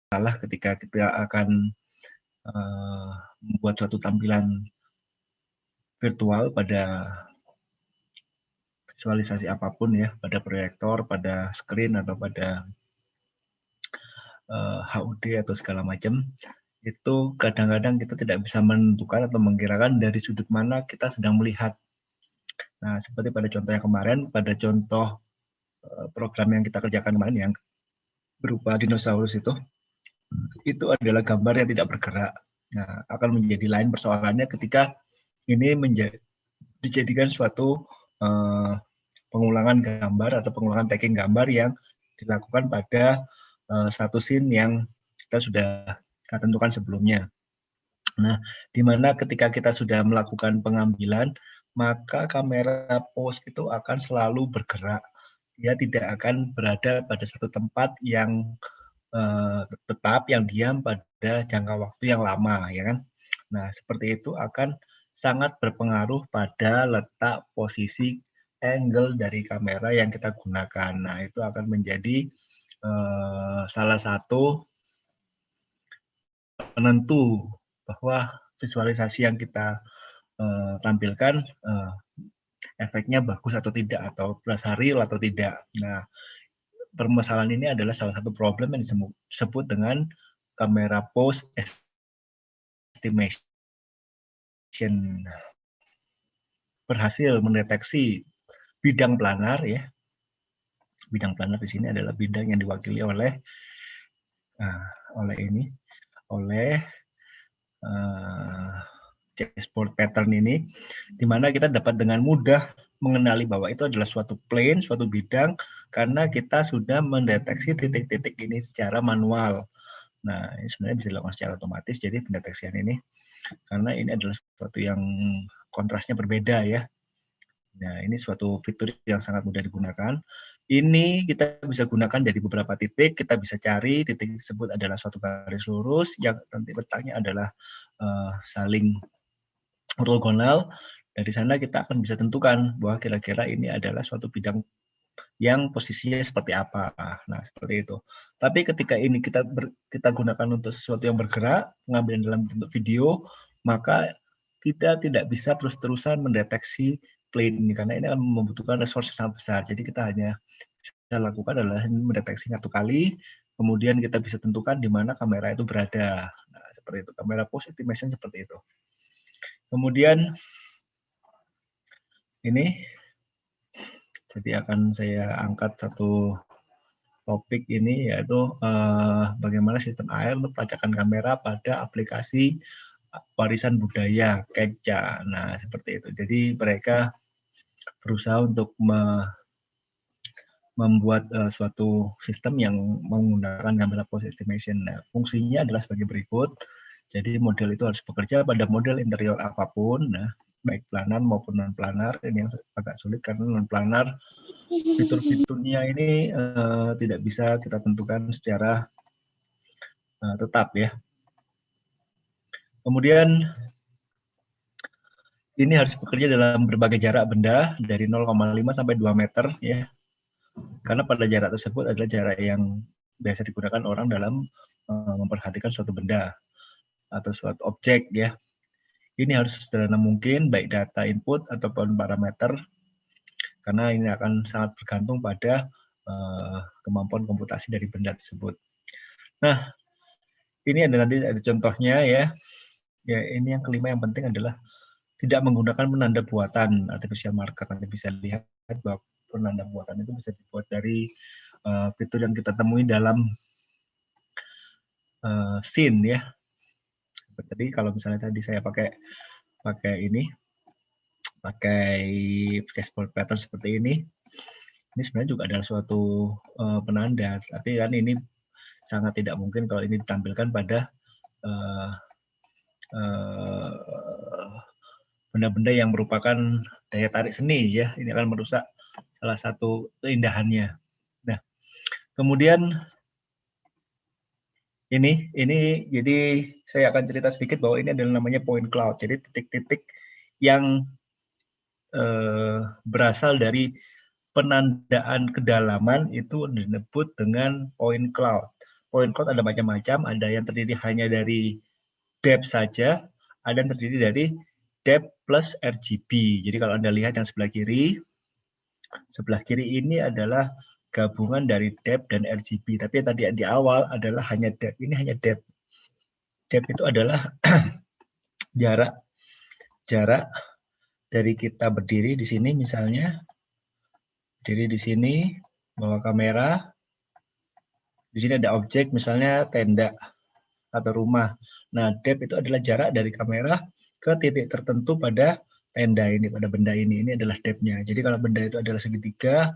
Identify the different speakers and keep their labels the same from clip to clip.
Speaker 1: masalah ketika kita akan membuat suatu tampilan virtual pada visualisasi apapun ya, pada proyektor, pada screen atau pada HUD atau segala macam, itu kadang-kadang kita tidak bisa menentukan atau mengkirakan dari sudut mana kita sedang melihat. Nah, seperti pada contoh yang kemarin, pada contoh program yang kita kerjakan kemarin yang berupa dinosaurus itu adalah gambar yang tidak bergerak. Nah, akan menjadi lain persoalannya ketika ini dijadikan suatu pengulangan gambar atau pengulangan tagging gambar yang dilakukan pada satu scene yang kita sudah tentukan sebelumnya. Nah, di mana ketika kita sudah melakukan pengambilan, maka kamera pose itu akan selalu bergerak. Dia tidak akan berada pada satu tempat yang tetap, yang diam pada jangka waktu yang lama, ya kan? Nah, seperti itu akan sangat berpengaruh pada letak posisi angle dari kamera yang kita gunakan. Nah, itu akan menjadi salah satu penentu bahwa visualisasi yang kita tampilkan efeknya bagus atau tidak, atau berasa real atau tidak. Nah, permasalahan ini adalah salah satu problem yang disebut dengan camera pose estimation. Berhasil mendeteksi bidang planar ya. Bidang planar di sini adalah bidang yang diwakili oleh chessboard pattern ini, di mana kita dapat dengan mudah mengenali bahwa itu adalah suatu plane, suatu bidang, karena kita sudah mendeteksi titik-titik ini secara manual. Nah, ini sebenarnya bisa dilakukan secara otomatis, jadi pendeteksian ini, karena ini adalah sesuatu yang kontrasnya berbeda ya. Nah, ini suatu fitur yang sangat mudah digunakan. Ini kita bisa gunakan dari beberapa titik, kita bisa cari titik tersebut adalah suatu garis lurus, yang nanti letaknya adalah saling ortogonal. Dari sana kita akan bisa tentukan bahwa kira-kira ini adalah suatu bidang yang posisinya seperti apa. Nah, seperti itu. Tapi ketika ini kita gunakan untuk sesuatu yang bergerak, pengambilan dalam bentuk video, maka kita tidak bisa terus-terusan mendeteksi plane ini, karena ini akan membutuhkan resource yang sangat besar. Jadi kita hanya bisa lakukan adalah mendeteksi satu kali, kemudian kita bisa tentukan di mana kamera itu berada. Nah, seperti itu. Kamera pose estimation seperti itu. Kemudian ini, jadi akan saya angkat satu topik ini, yaitu bagaimana sistem AR untuk pelacakan kamera pada aplikasi warisan budaya KECA. Nah, seperti itu. Jadi mereka berusaha untuk membuat suatu sistem yang menggunakan kamera pose estimation. Nah, fungsinya adalah sebagai berikut. Jadi model itu harus bekerja pada model interior apapun, nah, baik planar maupun non planar. Ini yang agak sulit karena non planar fitur-fiturnya ini tidak bisa kita tentukan secara tetap ya. Kemudian ini harus bekerja dalam berbagai jarak benda dari 0,5 sampai 2 meter ya. Karena pada jarak tersebut adalah jarak yang biasa digunakan orang dalam memperhatikan suatu benda atau suatu objek ya. Ini harus sederhana mungkin, baik data input ataupun parameter, karena ini akan sangat bergantung pada kemampuan komputasi dari benda tersebut. Nah, ini ada nanti ada contohnya ya. Ya, ini yang kelima yang penting adalah tidak menggunakan penanda buatan artificial marker. Nanti bisa lihat bahwa penanda buatan itu bisa dibuat dari fitur yang kita temui dalam scene ya. Jadi kalau misalnya tadi saya pakai chessboard pattern seperti ini sebenarnya juga adalah suatu penanda. Tapi kan ini sangat tidak mungkin kalau ini ditampilkan pada benda-benda yang merupakan daya tarik seni ya. Ini akan merusak salah satu keindahannya. Nah, kemudian ini jadi saya akan cerita sedikit bahwa ini adalah namanya point cloud. Jadi titik-titik yang berasal dari penandaan kedalaman itu disebut dengan point cloud. point cloud ada macam-macam, ada yang terdiri hanya dari depth saja, ada yang terdiri dari depth plus RGB. Jadi kalau Anda lihat yang sebelah kiri ini adalah gabungan dari depth dan RGB. Tapi tadi di awal adalah hanya depth. Ini hanya depth. Depth itu adalah jarak dari kita berdiri di sini misalnya, berdiri di sini, bawa kamera, di sini ada objek misalnya tenda atau rumah. Nah, depth itu adalah jarak dari kamera ke titik tertentu pada tenda ini, pada benda ini. Ini adalah depth-nya. Jadi kalau benda itu adalah segitiga,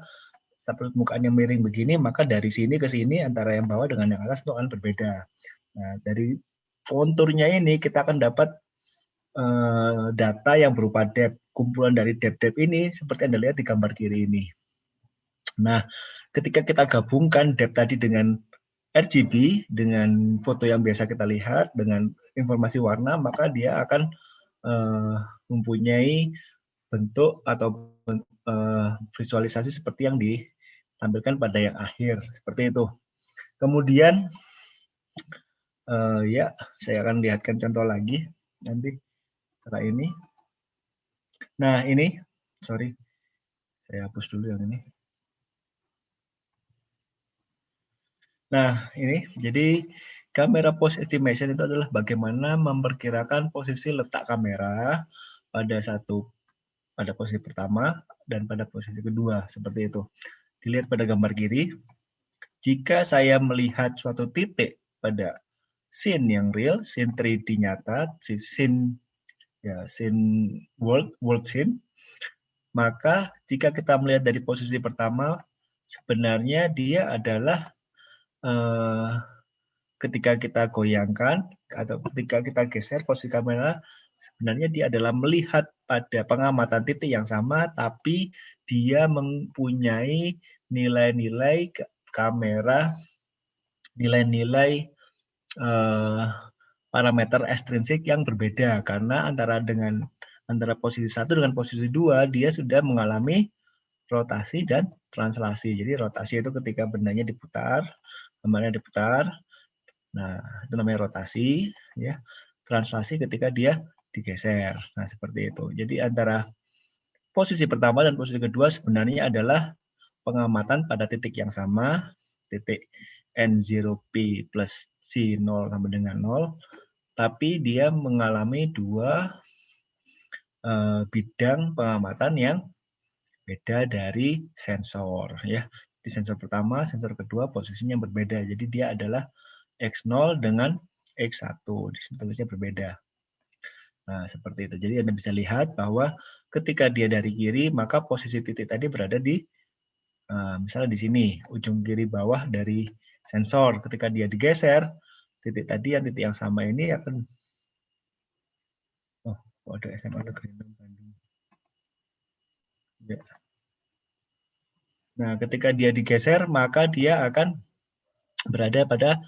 Speaker 1: permukaannya miring begini, maka dari sini ke sini antara yang bawah dengan yang atas itu akan berbeda. Nah, dari konturnya ini kita akan dapat data yang berupa depth. Kumpulan dari depth-depth ini seperti Anda lihat di gambar kiri ini. Nah, ketika kita gabungkan depth tadi dengan RGB, dengan foto yang biasa kita lihat, dengan informasi warna, maka dia akan mempunyai bentuk atau visualisasi seperti yang ditampilkan pada yang akhir, seperti itu. Kemudian, ya, saya akan lihatkan contoh lagi nanti setelah ini. Nah, ini, sorry, saya hapus dulu yang ini. Nah, ini, jadi kamera pose estimation itu adalah bagaimana memperkirakan posisi letak kamera pada posisi pertama dan pada posisi kedua, seperti itu. Dilihat pada gambar kiri, jika saya melihat suatu titik pada scene yang real, scene 3D nyata, scene world scene, maka jika kita melihat dari posisi pertama, sebenarnya dia adalah ketika kita goyangkan atau ketika kita geser posisi kamera, sebenarnya dia adalah melihat pada pengamatan titik yang sama, tapi dia mempunyai nilai-nilai kamera, nilai-nilai parameter ekstrinsik yang berbeda, karena antara posisi 1 dengan posisi 2 dia sudah mengalami rotasi dan translasi. Jadi rotasi itu ketika bendanya diputar, gambarnya diputar. Nah, itu namanya rotasi, ya. Translasi ketika dia digeser. Nah, seperti itu. Jadi antara posisi pertama dan posisi kedua sebenarnya adalah pengamatan pada titik yang sama, titik N0P plus C0 sampai dengan 0, tapi dia mengalami dua bidang pengamatan yang beda dari sensor, ya. Di sensor pertama, sensor kedua posisinya berbeda. Jadi dia adalah X0 dengan X1. Di sini tulisnya berbeda. Nah, seperti itu. Jadi Anda bisa lihat bahwa ketika dia dari kiri, maka posisi titik tadi berada di misalnya di sini, ujung kiri bawah dari sensor. Ketika dia digeser, titik tadi titik yang sama ini akan ada SMA Negeri 6 Bandung. Ya. Nah, ketika dia digeser, maka dia akan berada pada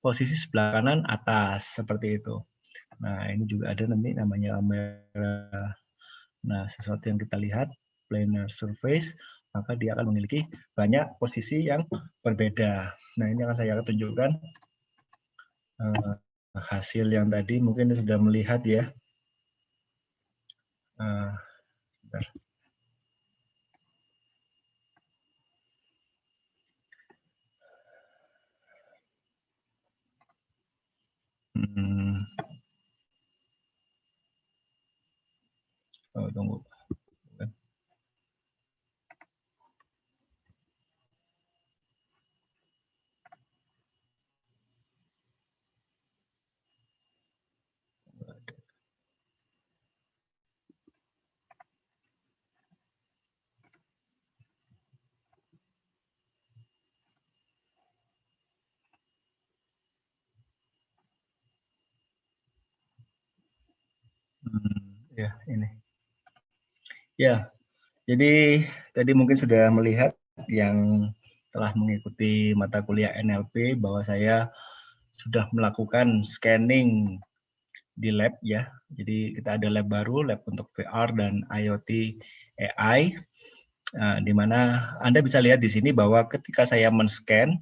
Speaker 1: posisi sebelah kanan atas, seperti itu. Nah, ini juga ada nanti namanya kamera. Nah, sesuatu yang kita lihat, planar surface, maka dia akan memiliki banyak posisi yang berbeda. Nah, ini akan saya tunjukkan hasil yang tadi, mungkin sudah melihat ya. Bentar. Oh, tunggu. Ya, ini. Ya, jadi tadi mungkin sudah melihat yang telah mengikuti mata kuliah NLP bahwa saya sudah melakukan scanning di lab ya. Jadi kita ada lab baru, lab untuk VR dan IoT AI, di mana Anda bisa lihat di sini bahwa ketika saya men-scan,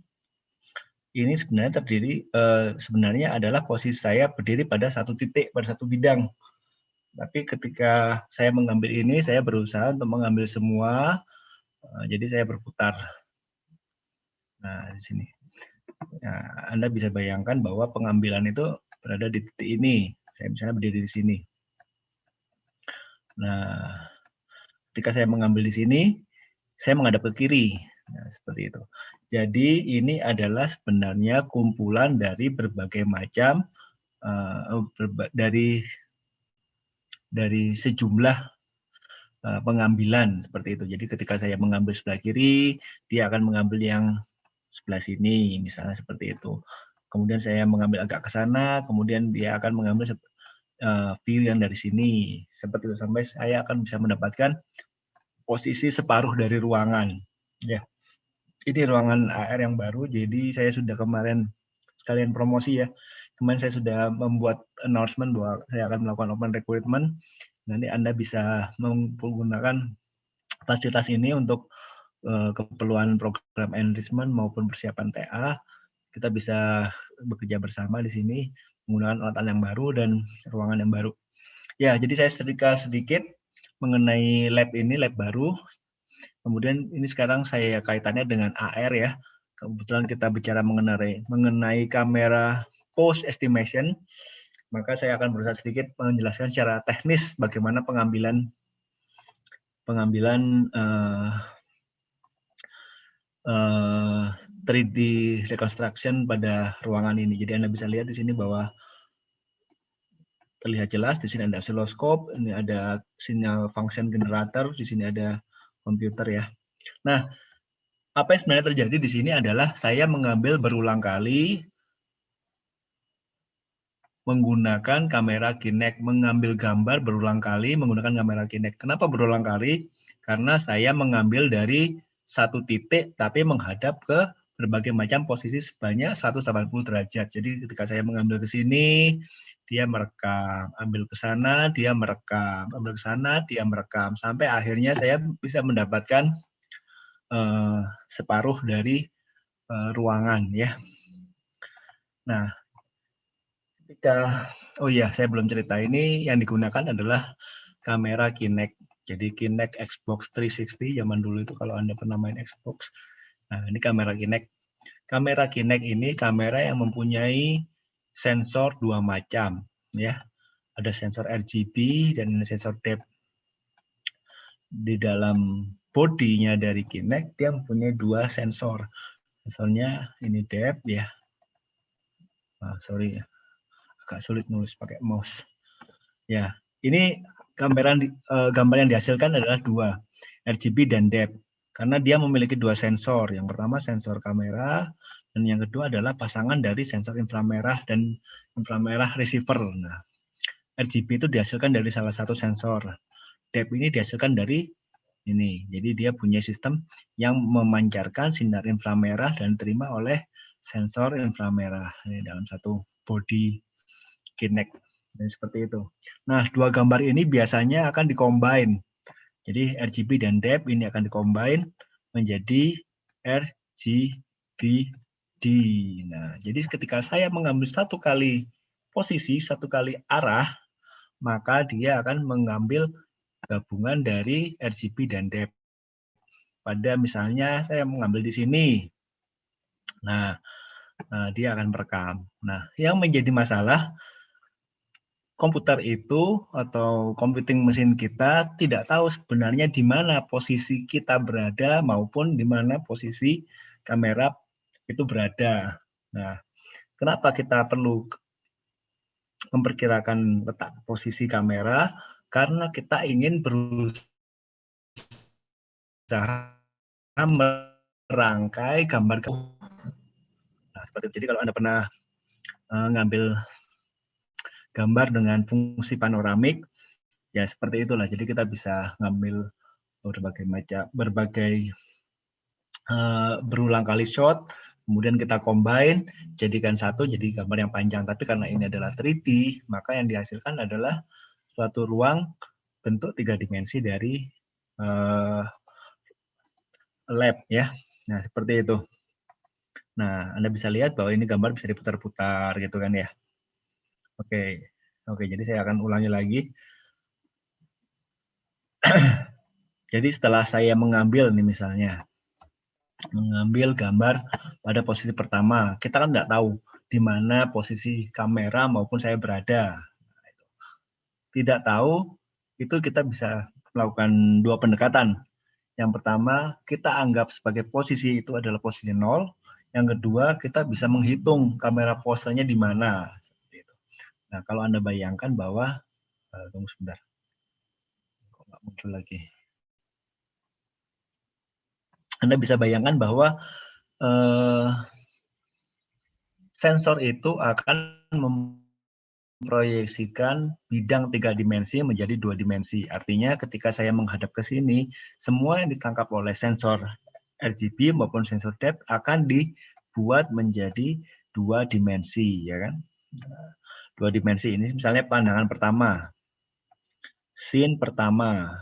Speaker 1: ini sebenarnya sebenarnya adalah posisi saya berdiri pada satu titik, pada satu bidang. Tapi ketika saya mengambil ini, saya berusaha untuk mengambil semua, jadi saya berputar. Nah, di sini. Nah, Anda bisa bayangkan bahwa pengambilan itu berada di titik ini. Saya misalnya berdiri di sini. Nah, ketika saya mengambil di sini, saya menghadap ke kiri. Nah, seperti itu. Jadi ini adalah sebenarnya kumpulan dari berbagai macam dari sejumlah pengambilan seperti itu. Jadi ketika saya mengambil sebelah kiri, dia akan mengambil yang sebelah sini, misalnya seperti itu. Kemudian saya mengambil agak ke sana, kemudian dia akan mengambil view yang dari sini, seperti itu, sampai saya akan bisa mendapatkan posisi separuh dari ruangan. Ya, ini ruangan AR yang baru, jadi saya sudah kemarin sekalian promosi ya. Kemarin saya sudah membuat announcement bahwa saya akan melakukan open recruitment. Nanti Anda bisa menggunakan fasilitas ini untuk keperluan program enrichment maupun persiapan TA. Kita bisa bekerja bersama di sini menggunakan alat yang baru dan ruangan yang baru. Ya, jadi saya cerita sedikit mengenai lab ini, lab baru. Kemudian ini sekarang saya kaitannya dengan AR ya. Kebetulan kita bicara mengenai kamera pose estimation, maka saya akan berusaha sedikit menjelaskan secara teknis bagaimana pengambilan 3D reconstruction pada ruangan ini. Jadi Anda bisa lihat di sini bahwa terlihat jelas, di sini ada oscilloscope, ini ada sinyal function generator, di sini ada komputer ya. Nah, apa yang sebenarnya terjadi di sini adalah saya mengambil berulang kali menggunakan kamera Kinect, mengambil gambar berulang kali menggunakan kamera Kinect. Kenapa berulang kali? Karena saya mengambil dari satu titik tapi menghadap ke berbagai macam posisi sebanyak 180 derajat. Jadi ketika saya mengambil ke sini, dia merekam, ambil ke sana, dia merekam, ambil ke sana, dia merekam, sampai akhirnya saya bisa mendapatkan separuh dari ruangan ya. Nah, oh iya, saya belum cerita, ini yang digunakan adalah kamera Kinect. Jadi Kinect Xbox 360 zaman dulu itu kalau Anda pernah main Xbox. Nah, ini kamera Kinect. Kamera Kinect ini kamera yang mempunyai sensor dua macam ya. Ada sensor RGB dan sensor depth. Di dalam bodinya dari Kinect dia mempunyai dua sensor. Sensornya ini depth ya. Sorry ya. Agak sulit nulis pakai mouse. Ya, ini gambar yang dihasilkan adalah dua, RGB dan depth. Karena dia memiliki dua sensor. Yang pertama sensor kamera, dan yang kedua adalah pasangan dari sensor inframerah dan inframerah receiver. Nah, RGB itu dihasilkan dari salah satu sensor. Depth ini dihasilkan dari ini. Jadi dia punya sistem yang memancarkan sinar inframerah dan diterima oleh sensor inframerah ini dalam satu body Kinect. Dan seperti itu. Nah, dua gambar ini biasanya akan dikombin. Jadi RGB dan depth ini akan dikombin menjadi RGBD. Nah, jadi ketika saya mengambil satu kali posisi, satu kali arah, maka dia akan mengambil gabungan dari RGB dan depth. Pada misalnya saya mengambil di sini. Nah, dia akan merekam. Nah, yang menjadi masalah komputer itu atau computing mesin kita tidak tahu sebenarnya di mana posisi kita berada maupun di mana posisi kamera itu berada. Nah, kenapa kita perlu memperkirakan letak posisi kamera? Karena kita ingin berusaha merangkai gambar. Nah, seperti itu. Jadi kalau Anda pernah ngambil gambar dengan fungsi panoramik, ya seperti itulah. Jadi kita bisa ngambil berbagai berulang kali shot, kemudian kita combine, jadikan satu jadi gambar yang panjang. Tapi karena ini adalah 3D, maka yang dihasilkan adalah suatu ruang bentuk 3 dimensi dari lab ya. Nah, seperti itu. Nah, Anda bisa lihat bahwa ini gambar bisa diputar-putar gitu kan ya. Oke, oke. Jadi saya akan ulangi lagi. Jadi setelah saya mengambil nih misalnya, mengambil gambar pada posisi pertama, kita kan nggak tahu di mana posisi kamera maupun saya berada. Tidak tahu, itu kita bisa melakukan dua pendekatan. Yang pertama, kita anggap sebagai posisi itu adalah posisi 0. Yang kedua, kita bisa menghitung kamera posenya di mana. Nah, kalau Anda bayangkan bahwa, tunggu sebentar, kok nggak muncul lagi. Anda bisa bayangkan bahwa sensor itu akan memproyeksikan bidang 3 dimensi menjadi 2 dimensi. Artinya ketika saya menghadap ke sini, semua yang ditangkap oleh sensor RGB maupun sensor depth akan dibuat menjadi 2 dimensi, ya kan? 2 dimensi ini misalnya pandangan pertama, scene pertama,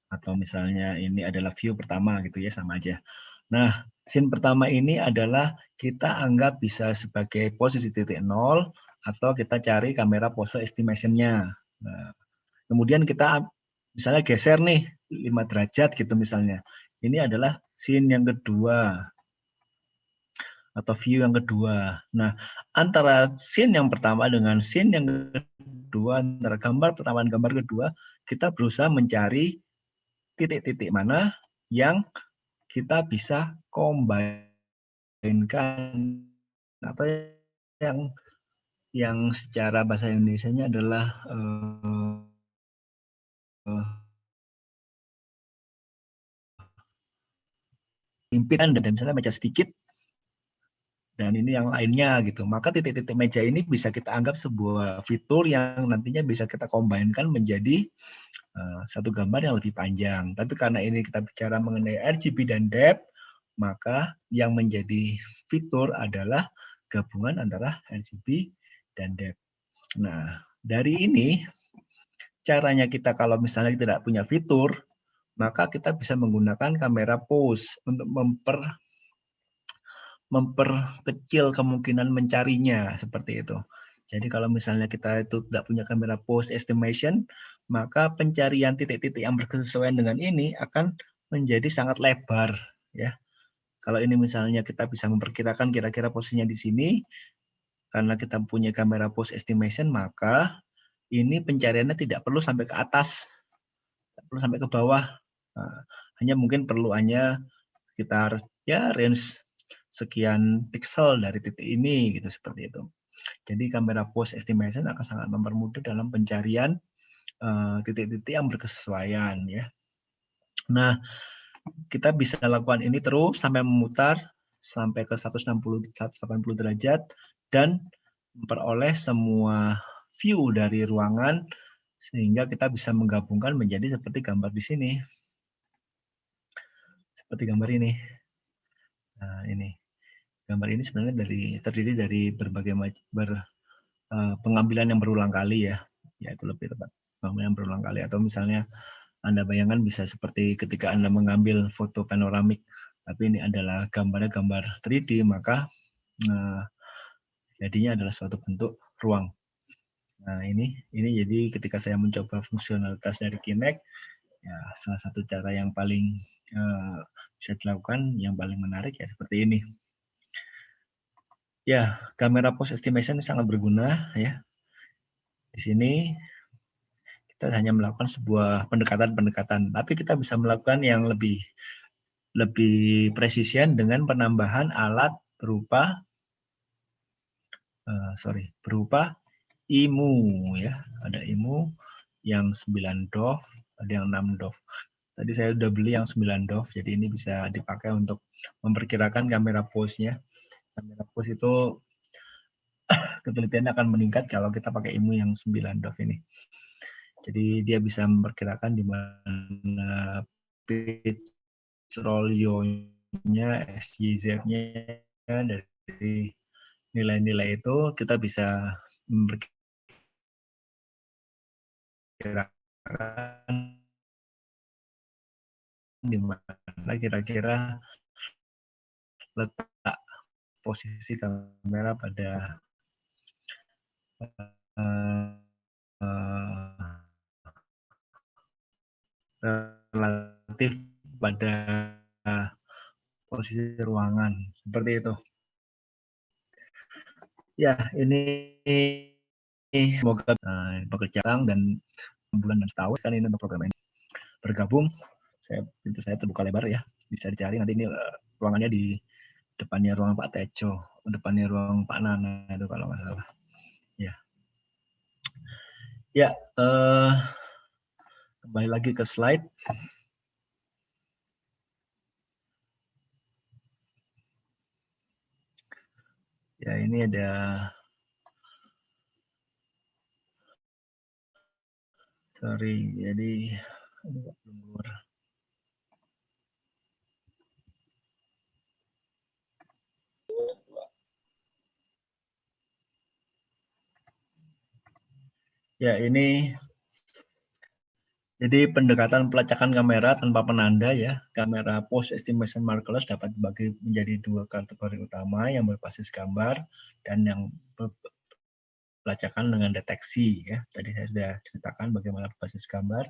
Speaker 1: atau misalnya ini adalah view pertama gitu ya, sama aja. Nah, scene pertama ini adalah kita anggap bisa sebagai posisi titik 0 atau kita cari kamera pose estimation-nya. Nah, kemudian kita misalnya geser nih 5 derajat gitu misalnya. Ini adalah scene yang kedua atau view yang kedua. Nah, antara scene yang pertama dengan scene yang kedua, antara gambar pertama dan gambar kedua, kita berusaha mencari titik-titik mana yang kita bisa combine-kan atau yang secara bahasa Indonesianya adalah pimpinan dan misalnya meja sedikit dan ini yang lainnya gitu. Maka titik-titik meja ini bisa kita anggap sebuah fitur yang nantinya bisa kita combine-kan menjadi satu gambar yang lebih panjang. Tapi karena ini kita bicara mengenai RGB dan depth, maka yang menjadi fitur adalah gabungan antara RGB dan depth. Nah, dari ini caranya kita kalau misalnya tidak punya fitur, maka kita bisa menggunakan kamera pose untuk memperkecil kemungkinan mencarinya seperti itu. Jadi kalau misalnya kita itu tidak punya kamera pose estimation, maka pencarian titik-titik yang berkesesuaian dengan ini akan menjadi sangat lebar ya. Kalau ini misalnya kita bisa memperkirakan kira-kira posisinya di sini, karena kita punya kamera pose estimation, maka ini pencariannya tidak perlu sampai ke atas, tidak perlu sampai ke bawah. Nah, hanya mungkin perlu hanya sekitar ya range sekian pixel dari titik ini gitu seperti itu. Jadi kamera pose estimation akan sangat mempermudah dalam pencarian titik-titik yang berkesesuaian ya. Nah, kita bisa lakukan ini terus sampai memutar sampai ke 180 derajat dan memperoleh semua view dari ruangan sehingga kita bisa menggabungkan menjadi seperti gambar di sini. Seperti gambar ini. Nah, ini. Gambar ini sebenarnya terdiri dari berbagai pengambilan yang berulang kali ya. Ya itu lebih tepat. Pengambilan yang berulang kali atau misalnya Anda bayangkan bisa seperti ketika Anda mengambil foto panoramik, tapi ini adalah gambarnya gambar 3D, maka jadinya adalah suatu bentuk ruang. Nah ini jadi ketika saya mencoba fungsionalitas dari Kinect, ya salah satu cara yang paling bisa dilakukan, yang paling menarik ya seperti ini. Ya, kamera pose estimation sangat berguna ya. Di sini kita hanya melakukan sebuah pendekatan-pendekatan, tapi kita bisa melakukan yang lebih presisian dengan penambahan alat berupa berupa IMU ya. Ada IMU yang 9 DOF, ada yang 6 DOF. Tadi saya sudah beli yang 9 DOF, jadi ini bisa dipakai untuk memperkirakan kamera pose-nya. Kamera pose itu ketelitiannya akan meningkat kalau kita pakai IMU yang 9 DOF ini. Jadi dia bisa memperkirakan di mana pitch rolio-nya, SYZ-nya dari nilai-nilai itu kita bisa memperkirakan di mana kira-kira letak posisi kamera pada relatif pada posisi ruangan, seperti itu. Ya, ini semoga pekerjaan dan bulan dan setahun kan ini untuk program ini bergabung. Pintu saya terbuka lebar ya, bisa dicari nanti ini ruangannya di depannya ruang Pak Tejo, depannya ruang Pak Nana itu kalau nggak salah. Ya, kembali lagi ke slide. Ya, ini ada jadi belum keluar. Ya, ini jadi pendekatan pelacakan kamera tanpa penanda ya. Kamera Pose Estimation Markerless dapat dibagi menjadi dua kategori utama, yang berbasis gambar dan yang pelacakan dengan deteksi ya. Tadi saya sudah ceritakan bagaimana berbasis gambar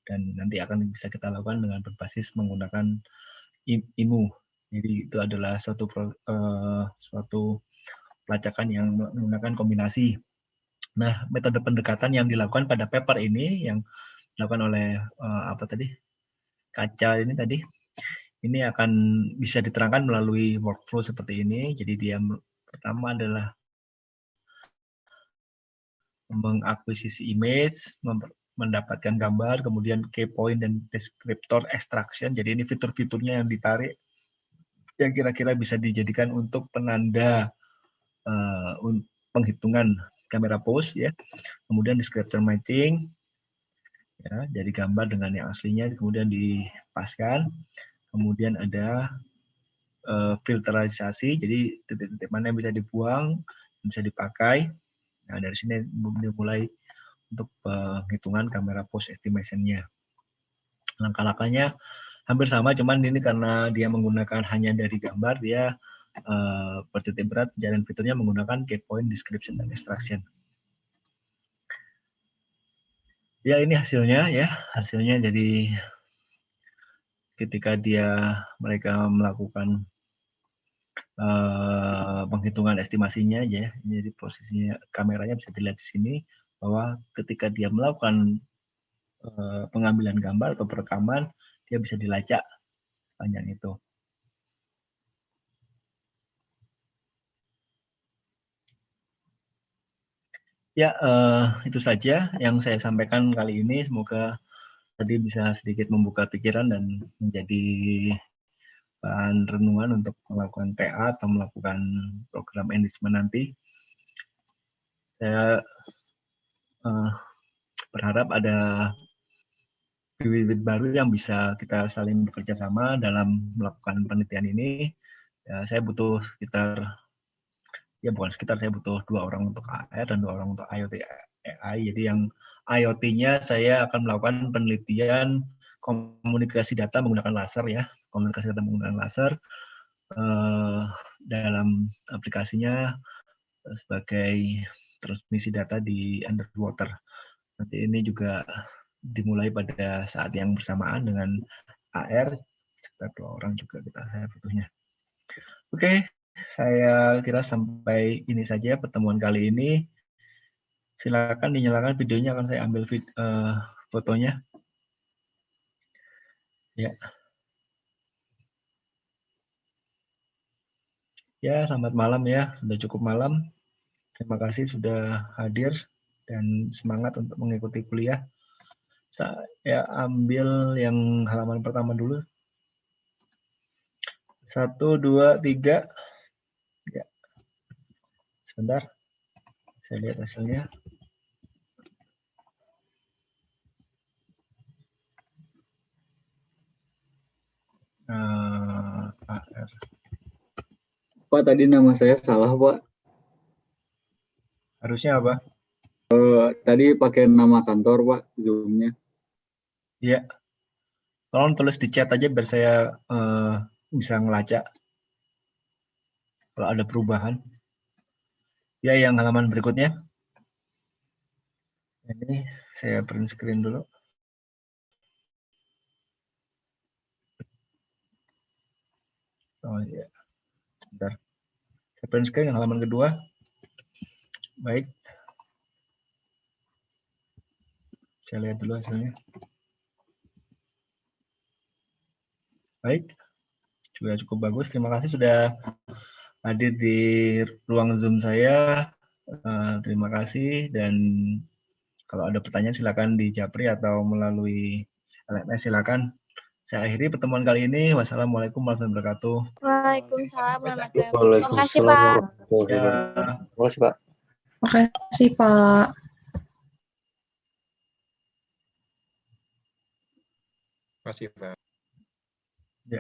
Speaker 1: dan nanti akan bisa kita lakukan dengan berbasis menggunakan IMU. Jadi itu adalah suatu pelacakan yang menggunakan kombinasi. Nah, metode pendekatan yang dilakukan pada paper ini yang dilakukan oleh kaca ini tadi, ini akan bisa diterangkan melalui workflow seperti ini. Jadi dia pertama adalah mengakuisisi image, mendapatkan gambar, kemudian key point dan descriptor extraction. Jadi ini fitur-fiturnya yang ditarik yang kira-kira bisa dijadikan untuk penanda penghitungan kamera pose ya. Kemudian descriptor matching ya, jadi gambar dengan yang aslinya kemudian dipaskan. Kemudian ada filterisasi, jadi titik-titik mana yang bisa dibuang, bisa dipakai. Nah, dari sini dimulai untuk penghitungan kamera pose estimation-nya. Langkah-langkahnya hampir sama, cuman ini karena dia menggunakan hanya dari gambar, dia bertitik berat jalan fiturnya menggunakan key point, description, dan extraction. Ya, ini hasilnya ya, hasilnya jadi ketika mereka melakukan penghitungan estimasinya ya, jadi posisinya kameranya bisa dilihat di sini bahwa ketika dia melakukan pengambilan gambar atau perekaman, dia bisa dilacak panjang itu. Ya, itu saja yang saya sampaikan kali ini. Semoga tadi bisa sedikit membuka pikiran dan menjadi bahan renungan untuk melakukan TA atau melakukan program enrichment nanti. Saya berharap ada bibit-bibit baru yang bisa kita saling bekerja sama dalam melakukan penelitian ini. Ya, saya butuh saya butuh 2 orang untuk AR dan 2 orang untuk IoT AI. Jadi yang IoT-nya saya akan melakukan penelitian komunikasi data menggunakan laser ya, komunikasi data menggunakan laser dalam aplikasinya sebagai transmisi data di underwater. Nanti ini juga dimulai pada saat yang bersamaan dengan AR, sekitar 2 orang juga saya butuhnya. Oke, saya kira sampai ini saja pertemuan kali ini. Silakan dinyalakan videonya, akan saya ambil fotonya. Ya. Ya, selamat malam ya. Sudah cukup malam. Terima kasih sudah hadir dan semangat untuk mengikuti kuliah. Saya ambil yang halaman pertama dulu. 1, 2, 3. Ya. Sebentar. Saya lihat hasilnya. AR.
Speaker 2: Pak, tadi nama saya salah, Pak.
Speaker 1: Harusnya apa?
Speaker 2: Tadi pakai nama kantor, Pak, Zoom-nya.
Speaker 1: Iya. Tolong tulis di chat aja biar saya bisa ngelacak kalau ada perubahan. Ya, yang halaman berikutnya. Ini saya print screen dulu. Oh iya, sebentar. Saya print screen yang halaman kedua. Baik. Saya lihat dulu hasilnya. Baik, juga cukup bagus. Terima kasih sudah hadir di ruang Zoom saya. Terima kasih, dan kalau ada pertanyaan silakan di Japri atau melalui LMS silakan. Saya akhiri pertemuan kali ini. Wassalamualaikum warahmatullahi wabarakatuh.
Speaker 3: Waalaikumsalam warahmatullahi wabarakatuh.
Speaker 2: Waalaikumsalam
Speaker 3: Pak.
Speaker 2: warahmatullahi
Speaker 1: Ya.
Speaker 2: wabarakatuh. Terima kasih, Pak.
Speaker 4: Makasih, Pak.
Speaker 5: Terima kasih, Pak.
Speaker 1: Ya.